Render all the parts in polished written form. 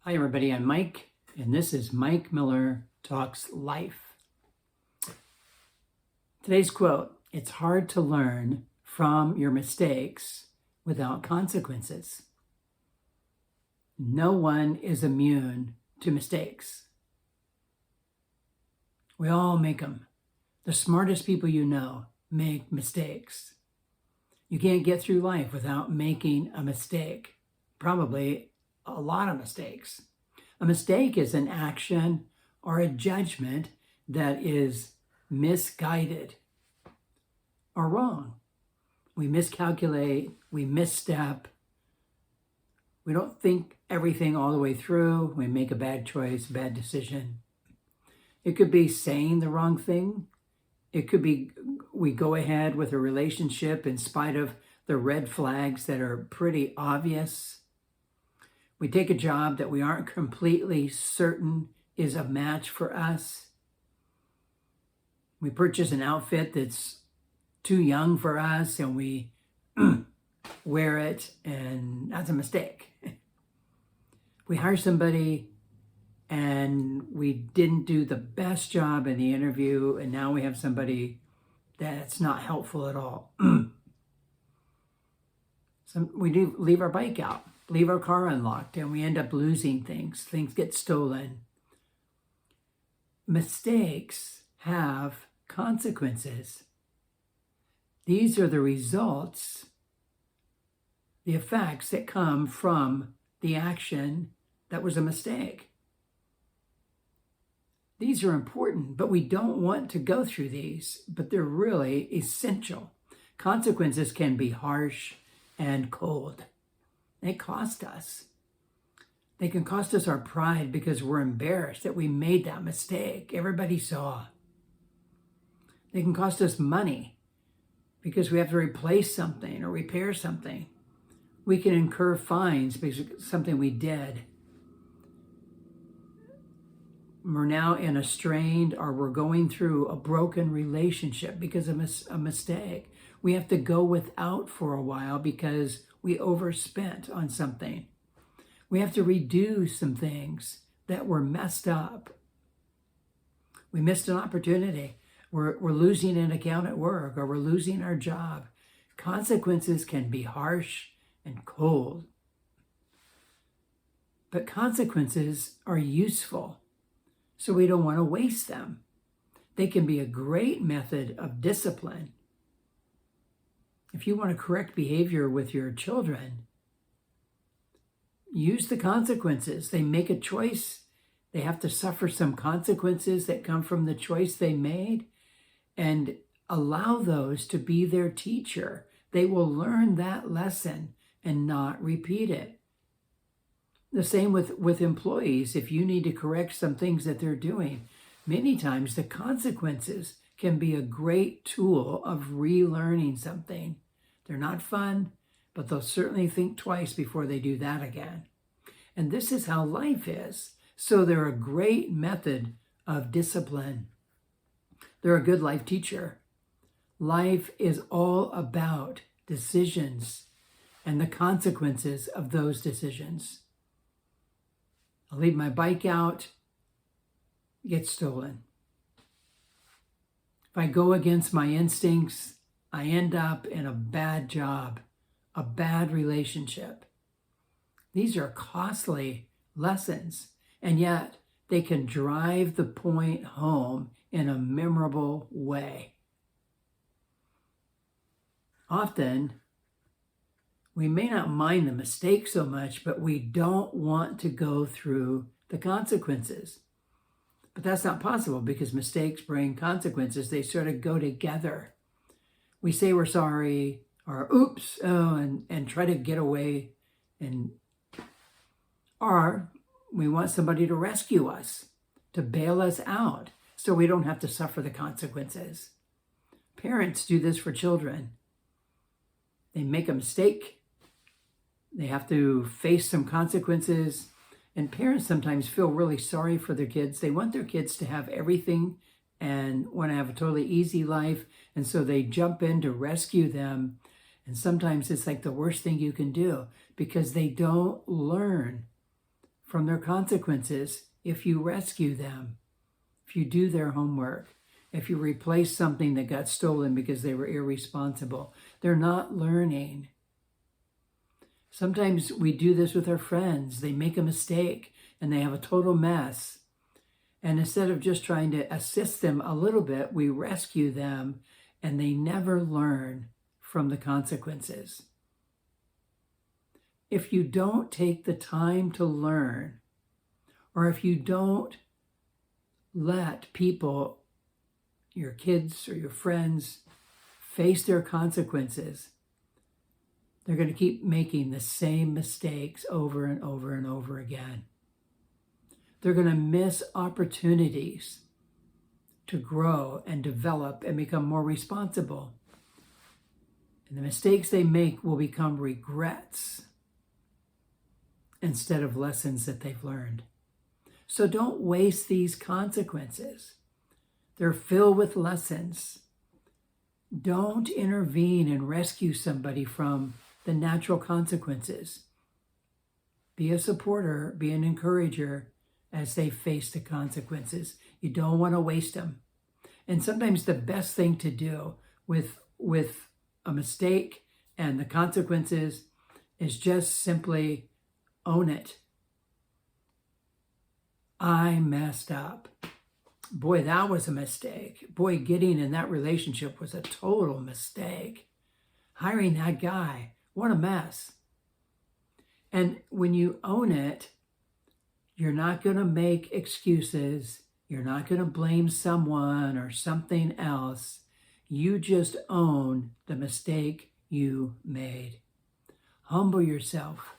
Hi, everybody. I'm Mike, and this is Mike Miller Talks Life. Today's quote: "It's hard to learn from your mistakes without consequences." No one is immune to mistakes. We all make them. The smartest people you know make mistakes. You can't get through life without making a mistake, probably a lot of mistakes. A mistake is an action or a judgment that is misguided or wrong. We miscalculate, we misstep, we don't think everything all the way through, we make a bad choice, bad decision. It could be saying the wrong thing. It could be we go ahead with a relationship in spite of the red flags that are pretty obvious. We take a job that we aren't completely certain is a match for us. We purchase an outfit that's too young for us and we wear it, and that's a mistake. We hire somebody and we didn't do the best job in the interview, and now we have somebody that's not helpful at all. We do leave our bike out, leave our car unlocked, and we end up losing things. Things get stolen. Mistakes have consequences. These are the results, the effects that come from the action that was a mistake. These are important, but we don't want to go through these, but they're really essential. Consequences can be harsh and cold. They cost us. They can cost us our pride because we're embarrassed that we made that mistake. Everybody saw. They can cost us money because we have to replace something or repair something. We can incur fines because of something we did. We're now in a strained, or we're going through a broken relationship because of a mistake. We have to go without for a while because we overspent on something. We have to redo some things that were messed up. We missed an opportunity. We're losing an account at work, or we're losing our job. Consequences can be harsh and cold. But consequences are useful, so we don't want to waste them. They can be a great method of discipline. If you want to correct behavior with your children, use the consequences. They make a choice. They have to suffer some consequences that come from the choice they made, and allow those to be their teacher. They will learn that lesson and not repeat it. The same with employees. If you need to correct some things that they're doing, many times the consequences can be a great tool of relearning something. They're not fun, but they'll certainly think twice before they do that again. And this is how life is. So they're a great method of discipline. They're a good life teacher. Life is all about decisions and the consequences of those decisions. I'll leave my bike out, get stolen. If I go against my instincts, I end up in a bad job, a bad relationship. These are costly lessons, and yet they can drive the point home in a memorable way. Often, we may not mind the mistake so much, but we don't want to go through the consequences. But that's not possible because mistakes bring consequences. They sort of go together. We say we're sorry, or oops, and try to get away, or we want somebody to rescue us, to bail us out, so we don't have to suffer the consequences. Parents do this for children. They make a mistake. They have to face some consequences. And parents sometimes feel really sorry for their kids. They want their kids to have everything and want to have a totally easy life. And so they jump in to rescue them. And sometimes it's like the worst thing you can do because they don't learn from their consequences if you rescue them, if you do their homework, if you replace something that got stolen because they were irresponsible. They're not learning. Sometimes we do this with our friends. They make a mistake and they have a total mess. And instead of just trying to assist them a little bit, we rescue them and they never learn from the consequences. If you don't take the time to learn, or if you don't let people, your kids or your friends, face their consequences, they're going to keep making the same mistakes over and over and over again. They're going to miss opportunities to grow and develop and become more responsible. And the mistakes they make will become regrets instead of lessons that they've learned. So don't waste these consequences. They're filled with lessons. Don't intervene and rescue somebody from the natural consequences. Be a supporter, be an encourager as they face the consequences. You don't want to waste them. And sometimes the best thing to do with a mistake and the consequences is just simply own it. I messed up. Boy, that was a mistake. Boy, getting in that relationship was a total mistake. Hiring that guy, what a mess. And when you own it, you're not going to make excuses. You're not going to blame someone or something else. You just own the mistake you made. Humble yourself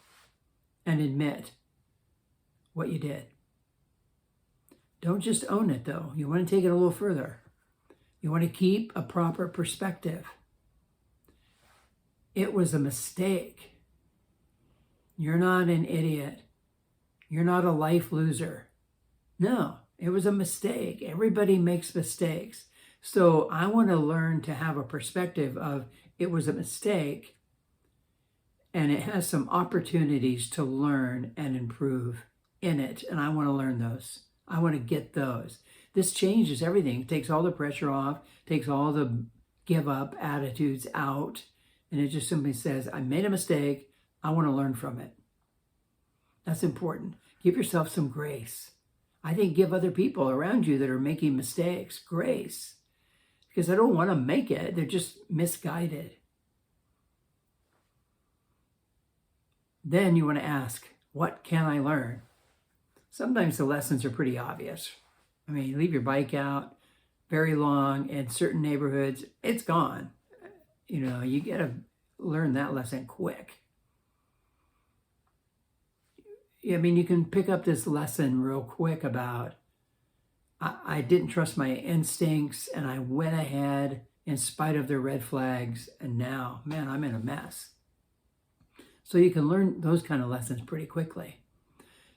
and admit what you did. Don't just own it, though. You want to take it a little further. You want to keep a proper perspective. It was a mistake. You're not an idiot. You're not a life loser. No, it was a mistake. Everybody makes mistakes. So I want to learn to have a perspective of it was a mistake and it has some opportunities to learn and improve in it. And I want to learn those. I want to get those. This changes everything. It takes all the pressure off, takes all the give up attitudes out. And it just simply says, I made a mistake. I want to learn from it. That's important. Give yourself some grace. I think give other people around you that are making mistakes grace. Because I don't want to make it. They're just misguided. Then you want to ask, what can I learn? Sometimes the lessons are pretty obvious. I mean, you leave your bike out very long in certain neighborhoods, it's gone. You know, you got to learn that lesson quick. I mean, you can pick up this lesson real quick about, I didn't trust my instincts and I went ahead in spite of the red flags. And now, man, I'm in a mess. So you can learn those kind of lessons pretty quickly.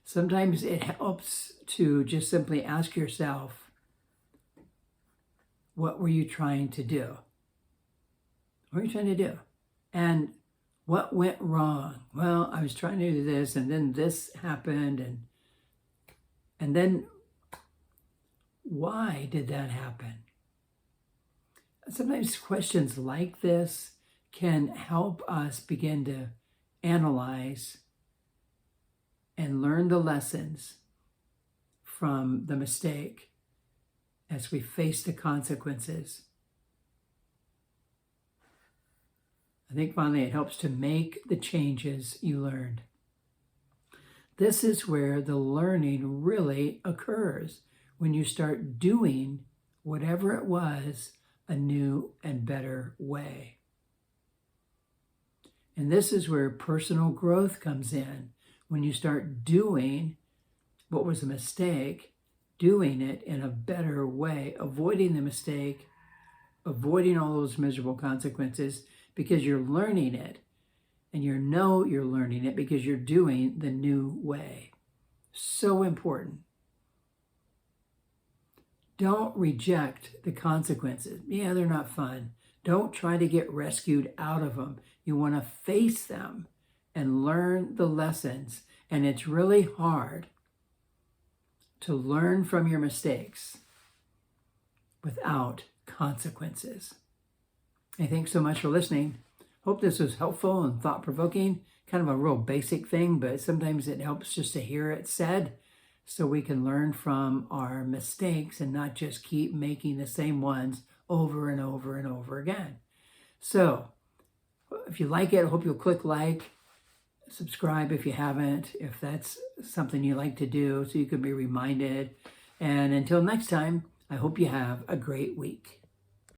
Sometimes it helps to just simply ask yourself, what were you trying to do? What were you trying to do? And what went wrong? Well, I was trying to do this, and then this happened, and then why did that happen? Sometimes questions like this can help us begin to analyze and learn the lessons from the mistake as we face the consequences. I think finally it helps to make the changes you learned. This is where the learning really occurs, when you start doing whatever it was a new and better way. And this is where personal growth comes in. When you start doing what was a mistake, doing it in a better way, avoiding the mistake, avoiding all those miserable consequences, because you're learning it, and you know you're learning it because you're doing the new way. So important. Don't reject the consequences. Yeah, they're not fun. Don't try to get rescued out of them. You want to face them and learn the lessons. And it's really hard to learn from your mistakes without consequences. Hey, thanks so much for listening. Hope this was helpful and thought-provoking. Kind of a real basic thing, but sometimes it helps just to hear it said so we can learn from our mistakes and not just keep making the same ones over and over and over again. So if you like it, I hope you'll click like, subscribe if you haven't, if that's something you like to do, so you can be reminded. And until next time, I hope you have a great week.